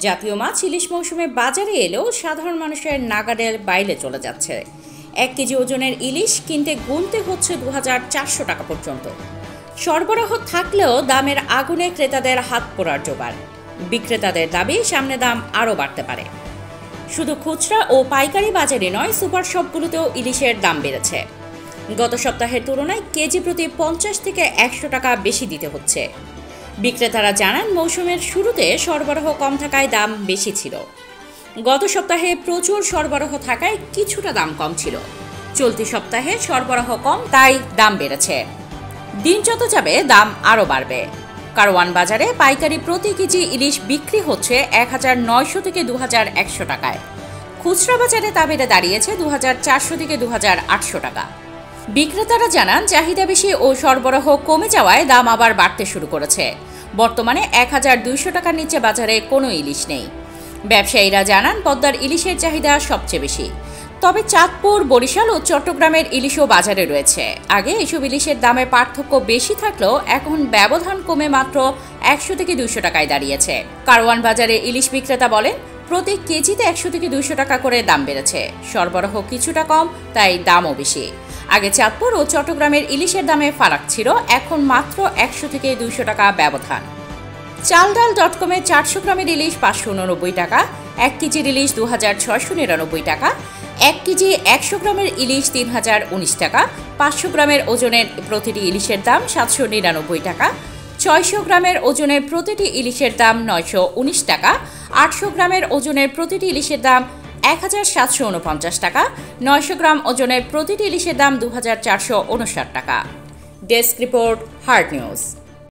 জাতীয় মাছ ইলিশ মৌসুমে বাজারে এলেও সাধারণ মানুষের নাগালের বাইরে চলে যাচ্ছে। 1 কেজি ওজনের ইলিশ কিনতে গুনতে হচ্ছে 2400 টাকা পর্যন্ত। সরবরাহ থাকলেও দামের আগুনে ক্রেতাদের হাত পোড়ার জোগাড়। বিক্রেতাদের দাবি সামনে দাম আরও বাড়তে পারে। শুধু খুচরা ও পাইকারি বাজারে নয়, সুপার শপগুলোতেও ইলিশের দাম বেড়েছে। গত সপ্তাহের তুলনায় কেজি প্রতি 50 থেকে 100 টাকা বেশি দিতে হচ্ছে। বিক্রেতারা জানান, মৌসুমের শুরুতে সরবরাহ কম থাকায় দাম বেশি ছিল। গত সপ্তাহে প্রচুর সরবরাহ থাকায় কিছুটা দাম কম ছিল। চলতি সপ্তাহে সরবরাহ কম, তাই দাম বেড়েছে। দিন যত যাবে দাম আরও বাড়বে। কারওয়ান বাজারে পাইকারি প্রতি কেজি ইলিশ বিক্রি হচ্ছে 1900 থেকে 2100 টাকায়। খুচরা বাজারে তা বেড়ে দাঁড়িয়েছে 2400 থেকে 2800 টাকা। বিক্রেতারা জানান, চাহিদা বেশি ও সরবরাহ কমে যাওয়ায় দাম আবার বাড়তে শুরু করেছে। বর্তমানে 1200 টাকার নিচে বাজারে কোনো ইলিশ নেই। ব্যবসায়ীরা জানান, পদ্মার ইলিশের চাহিদা সবচেয়ে বেশি। তবে চাঁদপুর, বরিশাল ও চট্টগ্রামের ইলিশও বাজারে রয়েছে। আগে এসব ইলিশের দামে পার্থক্য বেশি থাকলেও এখন ব্যবধান কমে মাত্র 100 থেকে 200 টাকায় দাঁড়িয়েছে। কারওয়ান বাজারে ইলিশ বিক্রেতা বলেন, প্রতি কেজিতে 100 থেকে 200 টাকা করে দাম বেড়েছে। সরবরাহ কিছুটা কম, তাই দামও বেশি। আগে চাঁদপুর ও চট্টগ্রামের ইলিশের দামে ফারাক ছিল, এখন মাত্র 100 থেকে 200 টাকা ব্যবধান। চালডাল.com-এ 400 গ্রামের ইলিশ 589 টাকা, 1 কেজির ইলিশ 2699 টাকা, 1 কেজি 100 গ্রামের ইলিশ 3019 টাকা, 500 গ্রামের ওজনের প্রতিটি ইলিশের দাম 799 টাকা, 600 গ্রামের ওজনের প্রতিটি ইলিশের দাম 919 টাকা, 800 গ্রামের ওজনের প্রতিটি ইলিশের দাম 1749 টাকা, 900 গ্রাম ওজনের প্রতিটি ইলিশের দাম 2459 টাকা। Desk report, heart news.